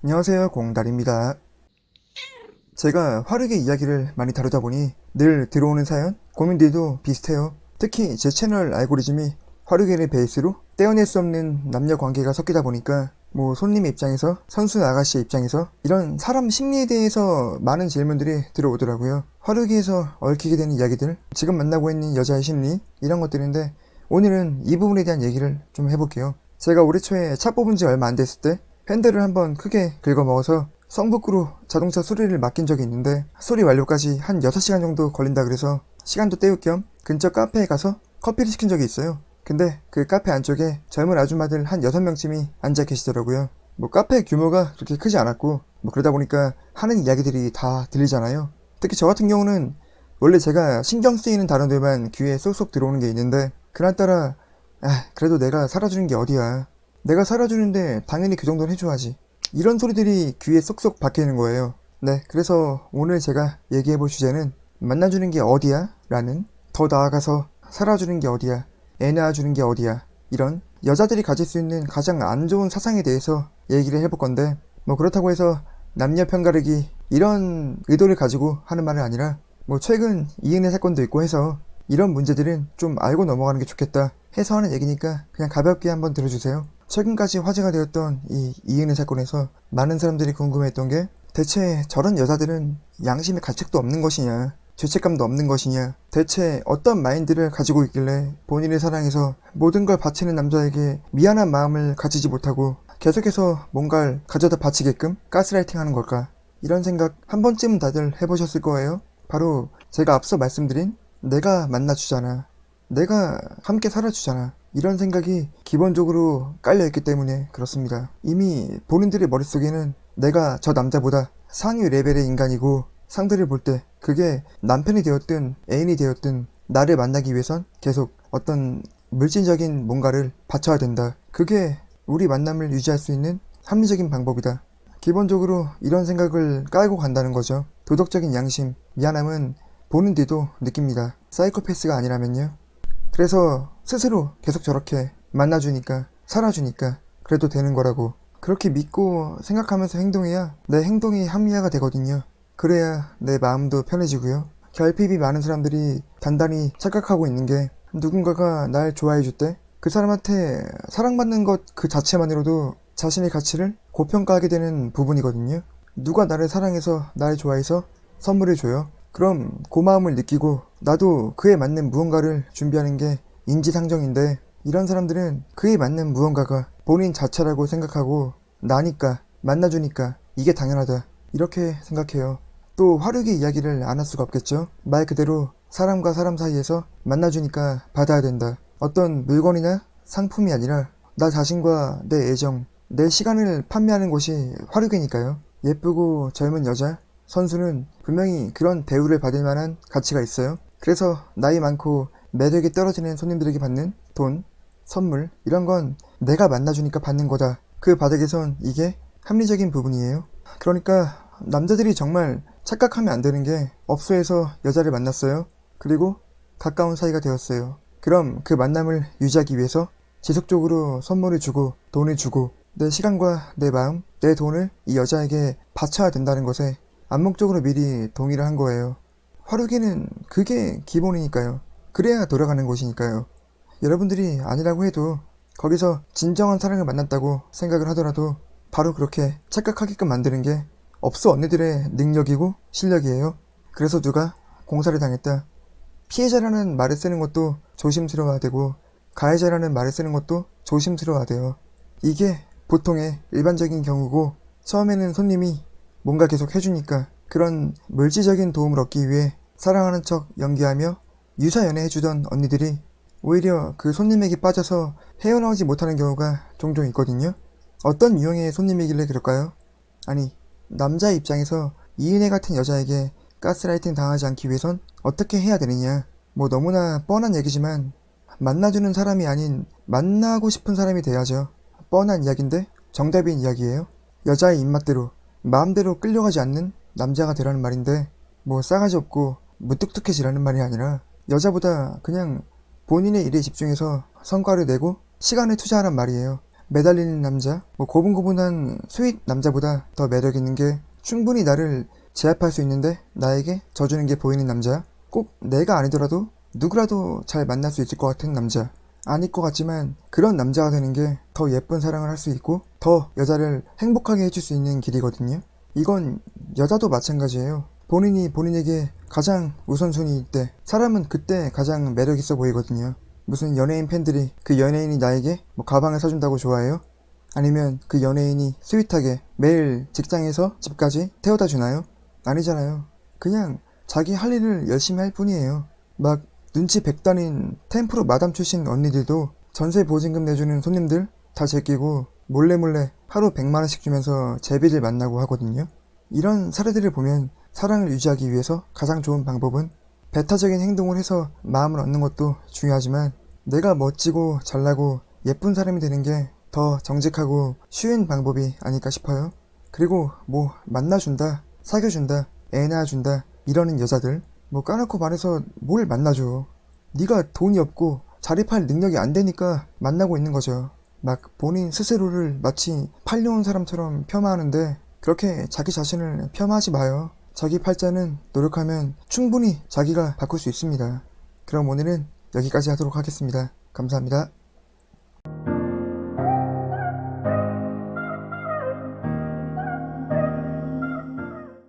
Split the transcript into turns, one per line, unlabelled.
안녕하세요, 공달입니다. 제가 화르게 이야기를 많이 다루다 보니 늘 들어오는 사연, 고민들도 비슷해요. 특히 제 채널 알고리즘이 화르게를 베이스로 떼어낼 수 없는 남녀 관계가 섞이다 보니까 손님의 입장에서, 선수 아가씨의 입장에서 이런 사람 심리에 대해서 많은 질문들이 들어오더라고요. 화르기에서 얽히게 되는 이야기들, 지금 만나고 있는 여자의 심리, 이런 것들인데 오늘은 이 부분에 대한 얘기를 좀 해볼게요. 제가 올해 초에 차 뽑은 지 얼마 안 됐을 때 핸들을 한번 크게 긁어먹어서 성북구로 자동차 수리를 맡긴 적이 있는데 수리 완료까지 한 6시간 정도 걸린다 그래서 시간도 때울 겸 근처 카페에 가서 커피를 시킨 적이 있어요. 근데 그 카페 안쪽에 젊은 아줌마들 한 6명쯤이 앉아 계시더라고요. 카페 규모가 그렇게 크지 않았고 그러다 보니까 하는 이야기들이 다 들리잖아요. 특히 저 같은 경우는 원래 제가 신경 쓰이는 단어들만 귀에 쏙쏙 들어오는 게 있는데 그날따라 그래도 내가 살아주는 게 어디야. 내가 살아주는데 당연히 그 정도는 해줘야지. 이런 소리들이 귀에 쏙쏙 박히는 거예요. 네, 그래서 오늘 제가 얘기해볼 주제는 만나주는 게 어디야? 라는, 더 나아가서 살아주는 게 어디야? 애 낳아주는 게 어디야? 이런 여자들이 가질 수 있는 가장 안 좋은 사상에 대해서 얘기를 해볼 건데 그렇다고 해서 남녀 편가르기 이런 의도를 가지고 하는 말은 아니라 최근 이은혜 사건도 있고 해서 이런 문제들은 좀 알고 넘어가는 게 좋겠다 해서 하는 얘기니까 그냥 가볍게 한번 들어주세요. 최근까지 화제가 되었던 이 이은혜 사건에서 많은 사람들이 궁금해했던 게 대체 저런 여자들은 양심의 가책도 없는 것이냐, 죄책감도 없는 것이냐, 대체 어떤 마인드를 가지고 있길래 본인을 사랑해서 모든 걸 바치는 남자에게 미안한 마음을 가지지 못하고 계속해서 뭔가를 가져다 바치게끔 가스라이팅 하는 걸까? 이런 생각 한 번쯤은 다들 해보셨을 거예요. 바로 제가 앞서 말씀드린 내가 만나주잖아, 내가 함께 살아주잖아, 이런 생각이 기본적으로 깔려있기 때문에 그렇습니다. 이미 본인들의 머릿속에는 내가 저 남자보다 상위 레벨의 인간이고 상대를 볼 때 그게 남편이 되었든 애인이 되었든 나를 만나기 위해선 계속 어떤 물질적인 뭔가를 바쳐야 된다. 그게 우리 만남을 유지할 수 있는 합리적인 방법이다. 기본적으로 이런 생각을 깔고 간다는 거죠. 도덕적인 양심, 미안함은 보는데도 느낍니다. 사이코패스가 아니라면요. 그래서 스스로 계속 저렇게 만나주니까, 살아주니까 그래도 되는 거라고 그렇게 믿고 생각하면서 행동해야 내 행동이 합리화가 되거든요. 그래야 내 마음도 편해지고요. 결핍이 많은 사람들이 단단히 착각하고 있는 게 누군가가 날 좋아해줄 때 그 사람한테 사랑받는 것 그 자체만으로도 자신의 가치를 고평가하게 되는 부분이거든요. 누가 나를 사랑해서 날 좋아해서 선물을 줘요. 그럼 고마움을 느끼고 나도 그에 맞는 무언가를 준비하는 게 인지상정인데 이런 사람들은 그에 맞는 무언가가 본인 자체라고 생각하고 나니까, 만나주니까 이게 당연하다 이렇게 생각해요. 또 화류계 이야기를 안 할 수가 없겠죠. 말 그대로 사람과 사람 사이에서 만나주니까 받아야 된다. 어떤 물건이나 상품이 아니라 나 자신과 내 애정, 내 시간을 판매하는 곳이 화류계니까요. 예쁘고 젊은 여자, 선수는 분명히 그런 대우를 받을 만한 가치가 있어요. 그래서 나이 많고 매력이 떨어지는 손님들에게 받는 돈, 선물 이런 건 내가 만나주니까 받는 거다. 그 바닥에선 이게 합리적인 부분이에요. 그러니까 남자들이 정말 착각하면 안 되는 게 업소에서 여자를 만났어요. 그리고 가까운 사이가 되었어요. 그럼 그 만남을 유지하기 위해서 지속적으로 선물을 주고 돈을 주고 내 시간과 내 마음, 내 돈을 이 여자에게 바쳐야 된다는 것에 암묵적으로 미리 동의를 한 거예요. 화류계는 그게 기본이니까요. 그래야 돌아가는 곳이니까요. 여러분들이 아니라고 해도 거기서 진정한 사랑을 만났다고 생각을 하더라도 바로 그렇게 착각하게끔 만드는 게 업소 언니들의 능력이고 실력이에요. 그래서 누가 공사를 당했다, 피해자라는 말을 쓰는 것도 조심스러워야 되고 가해자라는 말을 쓰는 것도 조심스러워야 돼요. 이게 보통의 일반적인 경우고 처음에는 손님이 뭔가 계속 해주니까 그런 물질적인 도움을 얻기 위해 사랑하는 척 연기하며 유사연애 해주던 언니들이 오히려 그 손님에게 빠져서 헤어나오지 못하는 경우가 종종 있거든요. 어떤 유형의 손님이길래 그럴까요? 아니, 남자의 입장에서 이은혜 같은 여자에게 가스라이팅 당하지 않기 위해선 어떻게 해야 되느냐. 너무나 뻔한 얘기지만 만나주는 사람이 아닌 만나고 싶은 사람이 돼야죠. 뻔한 이야기인데 정답인 이야기예요. 여자의 입맛대로 마음대로 끌려가지 않는 남자가 되라는 말인데 싸가지 없고 무뚝뚝해지라는 말이 아니라 여자보다 그냥 본인의 일에 집중해서 성과를 내고 시간을 투자하란 말이에요. 매달리는 남자, 고분고분한 스윗 남자보다 더 매력 있는 게 충분히 나를 제압할 수 있는데 나에게 져주는 게 보이는 남자, 꼭 내가 아니더라도 누구라도 잘 만날 수 있을 것 같은 남자. 아닐 것 같지만 그런 남자가 되는 게 더 예쁜 사랑을 할 수 있고 더 여자를 행복하게 해줄 수 있는 길이거든요. 이건 여자도 마찬가지예요. 본인이 본인에게 가장 우선순위일 때 사람은 그때 가장 매력 있어 보이거든요. 무슨 연예인 팬들이 그 연예인이 나에게 가방을 사준다고 좋아해요? 아니면 그 연예인이 스윗하게 매일 직장에서 집까지 태워다 주나요? 아니잖아요. 그냥 자기 할 일을 열심히 할 뿐이에요. 막 눈치 백단인 템프로 마담 출신 언니들도 전세 보증금 내주는 손님들 다 제끼고 몰래몰래 하루 100만원씩 주면서 제비를 만나고 하거든요. 이런 사례들을 보면 사랑을 유지하기 위해서 가장 좋은 방법은 배타적인 행동을 해서 마음을 얻는 것도 중요하지만 내가 멋지고 잘나고 예쁜 사람이 되는 게 더 정직하고 쉬운 방법이 아닐까 싶어요. 그리고 만나준다, 사귀어준다, 애 낳아준다 이러는 여자들 까놓고 말해서 뭘 만나줘. 네가 돈이 없고 자립할 능력이 안 되니까 만나고 있는 거죠. 막 본인 스스로를 마치 팔려온 사람처럼 폄하하는데 그렇게 자기 자신을 폄하하지 마요. 자기 팔자는 노력하면 충분히 자기가 바꿀 수 있습니다. 그럼 오늘은 여기까지 하도록 하겠습니다. 감사합니다.